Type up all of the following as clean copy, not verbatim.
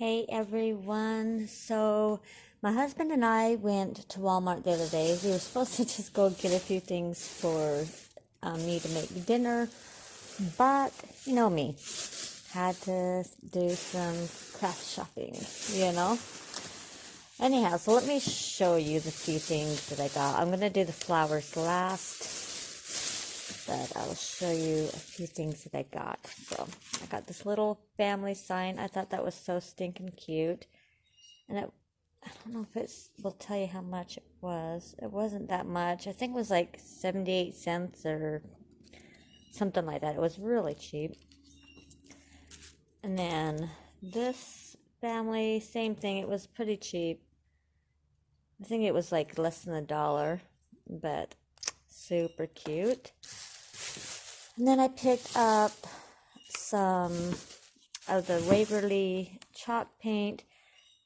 Hey everyone. So my husband and I went to Walmart the other day. We were supposed to just go get a few things for me to make dinner, but you know me, had to do some craft shopping, you know. Anyhow, so let me show you the few things that I got. I'm gonna do the flowers last, but I'll show you a few things that I got. So I got this little family sign. I thought that was so stinking cute. And I don't know if it will tell you how much it was. It wasn't that much. I think it was like 78 cents or something like that. It was really cheap. And then this family, same thing. It was pretty cheap. I think it was like less than $1, but super cute. And then I picked up some of the Waverly chalk paint.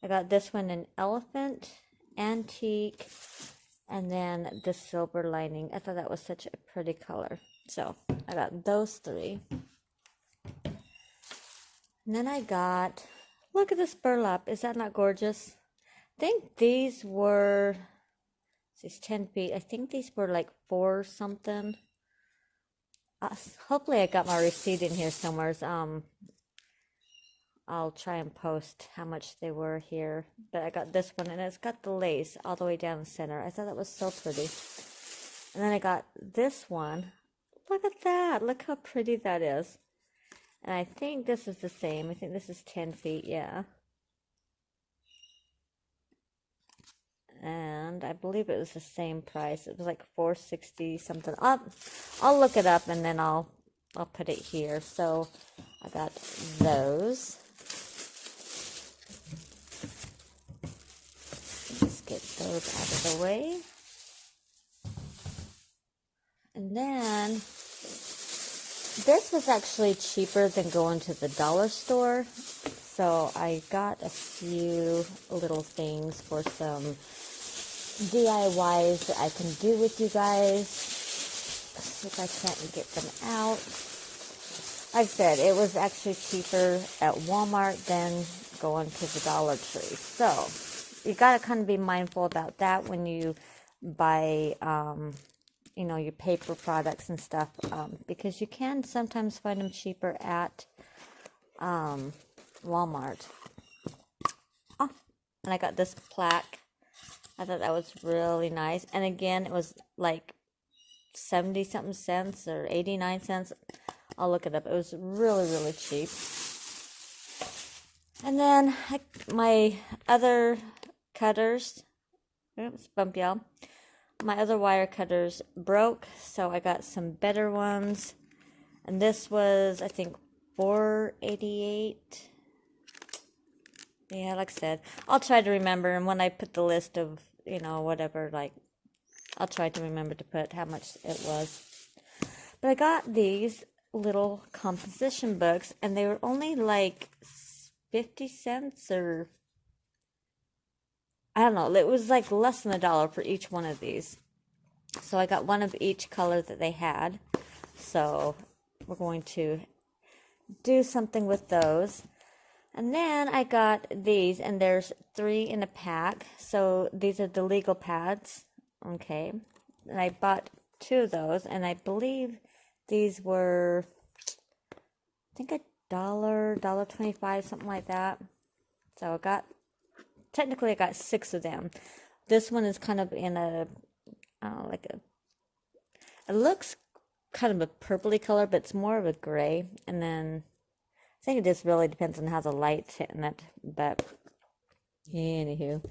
I got this one, an elephant, antique, and then the silver lining. I thought that was such a pretty color. So I got those three. And then I got, look at this burlap. Is that not gorgeous? I think these were, these 10 feet. I think these were like 4 something. Hopefully I got my receipt in here somewhere. I'll try and post how much they were here. But I got this one, and it's got the lace all the way down the center. I thought that was so pretty. And then I got this one. Look at that. Look how pretty that is. And I think this is the same. I think this is 10 feet, yeah. And I believe it was the same price. It was like $4.60 something. I'll look it up and then I'll put it here. So I got those. Let's get those out of the way. And then this was actually cheaper than going to the dollar store. So I got a few little things for some DIYs that I can do with you guys. If I can't get them out. Like I said, it was actually cheaper at Walmart than going to the Dollar Tree. So you got to kind of be mindful about that when you buy, you know, your paper products and stuff, because you can sometimes find them cheaper at Walmart. Oh, and I got this plaque. I thought that was really nice. And again, it was like 70 something cents or 89 cents. I'll look it up. It was really, really cheap. And then my other cutters, oops, bump y'all. My other wire cutters broke, so I got some better ones. And this was, I think, $4.88. Yeah, like I said, I'll try to remember, and when I put the list of, you know, whatever, like, I'll try to remember to put how much it was. But I got these little composition books, and they were only like 50 cents, or I don't know, it was like less than $1 for each one of these. So I got one of each color that they had. So we're going to do something with those. And then I got these, and there's 3 in a pack. So these are the legal pads. Okay. And I bought 2 of those, and I believe these were, I think $1.25, something like that. So I got, technically I got 6 of them. This one is kind of in a, like a, it looks kind of a purpley color, but it's more of a gray. And then I think it just really depends on how the light's hitting it, but anywho.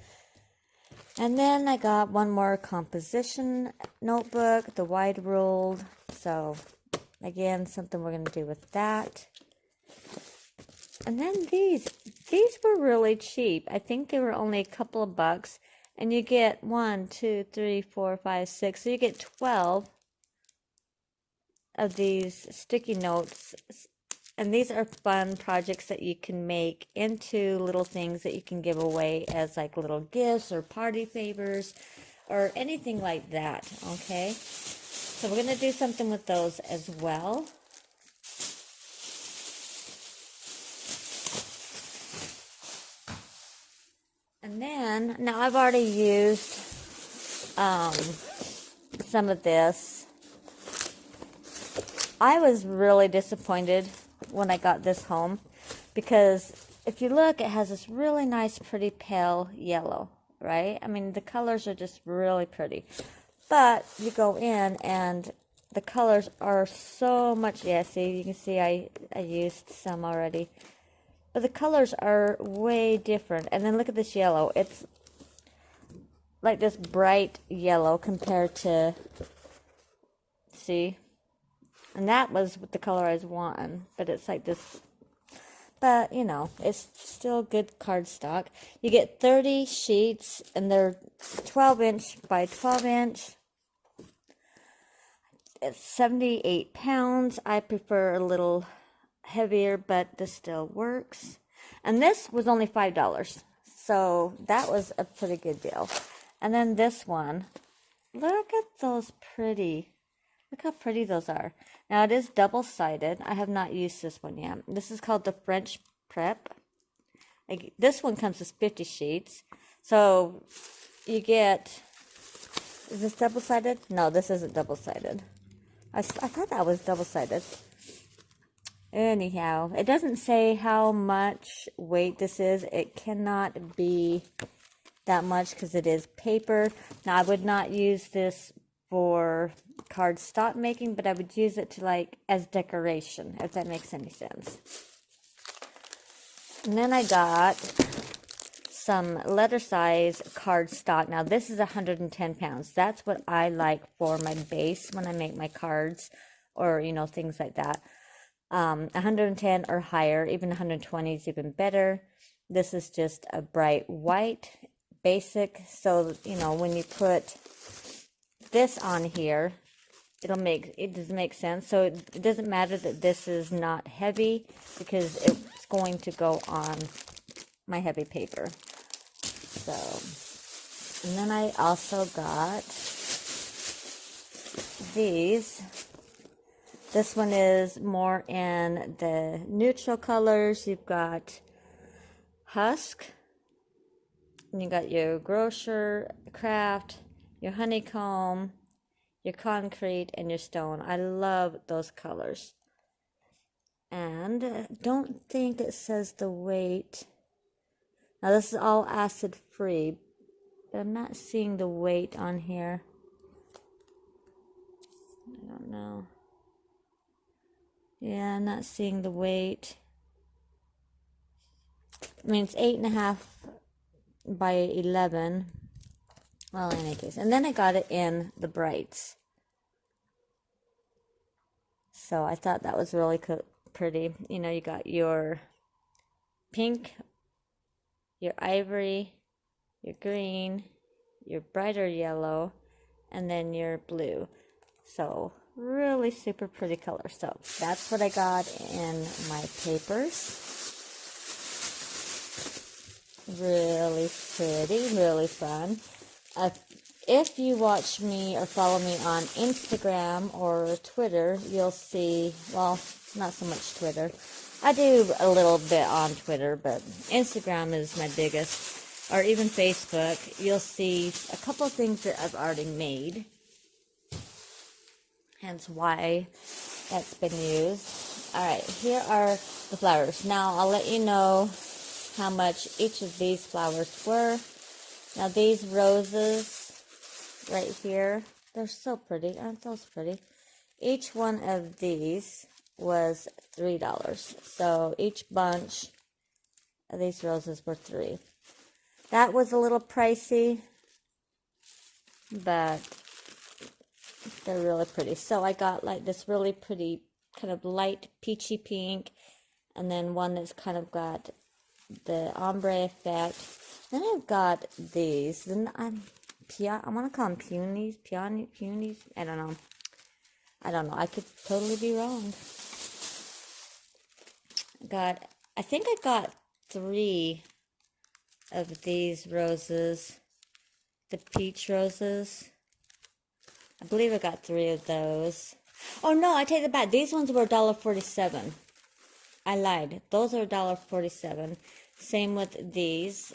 And then I got one more composition notebook, the wide ruled. So again, something we're going to do with that. And then these were really cheap. I think they were only a couple of bucks, and you get 1, 2, 3, 4, 5, 6. So you get 12 of these sticky notes. And these are fun projects that you can make into little things that you can give away as like little gifts or party favors or anything like that, okay? So we're going to do something with those as well. And then, now I've already used some of this. I was really disappointed when I got this home because if you look, it has this really nice, pretty pale yellow, right? I mean, the colors are just really pretty. But you go in and the colors are so much, yeah, see, you can see I used some already. But the colors are way different. And then look at this yellow. It's like this bright yellow compared to, see? And that was the color I was wanting. But it's like this, but you know, it's still good cardstock. You get 30 sheets and they're 12 inch by 12 inch. It's 78 pounds. I prefer a little heavier, but this still works. And this was only $5. So that was a pretty good deal. And then this one, look at those pretty. Look how pretty those are. Now it is double-sided. I have not used this one yet. This is called the French Prep. Like, this one comes with 50 sheets. So you get, is this double-sided? No, this isn't double-sided. I thought that was double-sided. Anyhow, it doesn't say how much weight this is. It cannot be that much because it is paper. Now, I would not use this for cardstock making, but I would use it to, like, as decoration, if that makes any sense. And then I got some letter size cardstock. Now, this is 110 pounds. That's what I like for my base when I make my cards or, you know, things like that. 110 or higher, even 120 is even better. This is just a bright white basic, so you know when you put this on here, it doesn't make sense. So it doesn't matter that this is not heavy because it's going to go on my heavy paper. So, and then I also got these. This one is more in the neutral colors. You've got husk, and you got your grocer craft, your honeycomb, your concrete, and your stone. I love those colors. And don't think it says the weight. Now this is all acid free, but I'm not seeing the weight on here. I don't know. Yeah, I'm not seeing the weight. I mean, it's 8.5 by 11. Well, in any case. And then I got it in the brights. So I thought that was really pretty. You know, you got your pink, your ivory, your green, your brighter yellow, and then your blue. So really super pretty color. So that's what I got in my papers. Really pretty, really fun. If you watch me or follow me on Instagram or Twitter, you'll see, well, not so much Twitter. I do a little bit on Twitter, but Instagram is my biggest, or even Facebook. You'll see a couple of things that I've already made. Hence why that's been used. Alright, here are the flowers. Now, I'll let you know how much each of these flowers were. Now, these roses right here, they're so pretty. Aren't those pretty? Each one of these was $3. So, each bunch of these roses were $3. That was a little pricey, but they're really pretty. So I got like this really pretty kind of light peachy pink, and then one that's kind of got the ombre effect. Then I've got these. Then I want to call them peonies. Peonies. I don't know. I could totally be wrong. I think I got 3 of these roses. The peach roses. I believe I got 3 of those. Oh no, I take it back. These ones were $1.47. I lied. Those are $1.47. Same with these,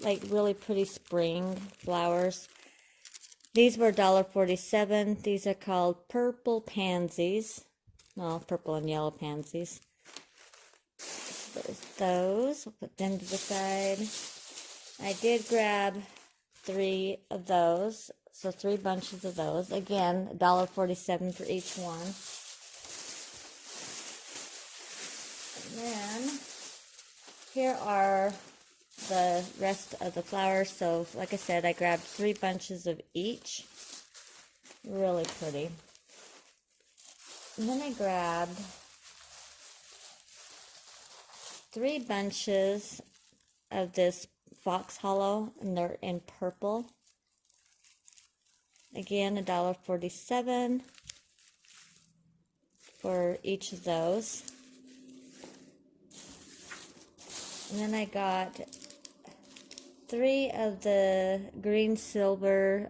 like really pretty spring flowers. These were $1.47. These are called purple pansies. Well, purple and yellow pansies. There's those. I'll put them to the side. I did grab 3 of those. So 3 bunches of those. Again, $1.47 for each one. And then here are the rest of the flowers. So like I said, I grabbed 3 bunches of each. Really pretty. And then I grabbed 3 bunches of this Fox Hollow, and they're in purple. Again, $1.47 for each of those. And then I got 3 of the green silver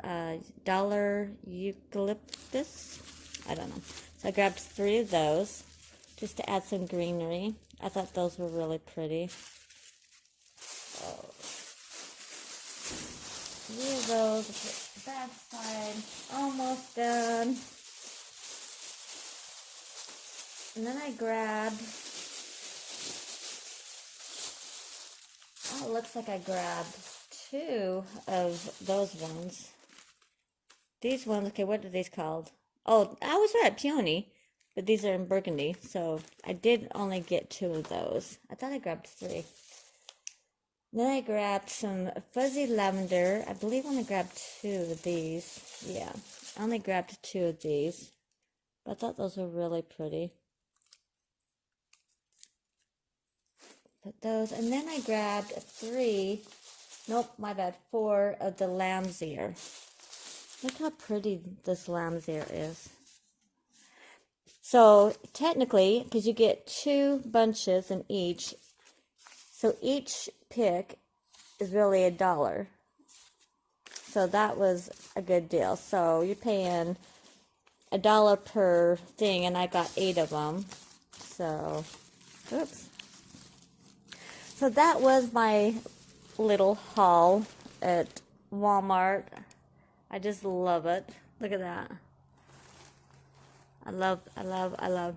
dollar eucalyptus. I don't know. So I grabbed 3 of those just to add some greenery. I thought those were really pretty. So 3 of those. I'll put the back side. Almost done. And then I grabbed, oh, it looks like I grabbed 2 of those ones. These ones, okay, what are these called? Oh, I was right, peony, but these are in burgundy, so I did only get 2 of those. I thought I grabbed 3. Then I grabbed some fuzzy lavender. I believe I only grabbed 2 of these. Yeah, I only grabbed 2 of these, but I thought those were really pretty. Put those, and then I grabbed 3, nope, my bad, 4 of the lamb's ear. Look how pretty this lamb's ear is. So technically, because you get 2 bunches in each, so each pick is really $1. So that was a good deal. So you're paying $1 per thing, and I got 8 of them. So, oops. So that was my little haul at Walmart. I just love it. Look at that. I love.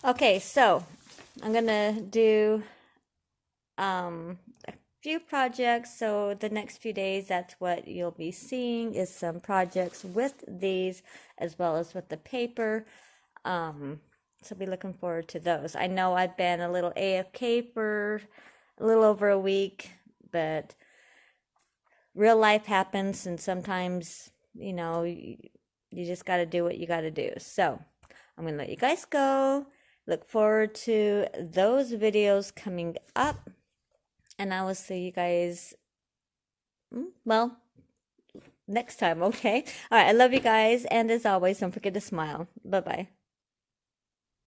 Okay, so I'm gonna do a few projects. So the next few days, that's what you'll be seeing, is some projects with these as well as with the paper. So be looking forward to those. I know I've been a little AFK for a little over a week, but real life happens, and sometimes, you know, you just got to do what you got to do. So I'm going to let you guys go. Look forward to those videos coming up, and I will see you guys, well, next time, okay? All right, I love you guys, and as always, don't forget to smile. Bye-bye.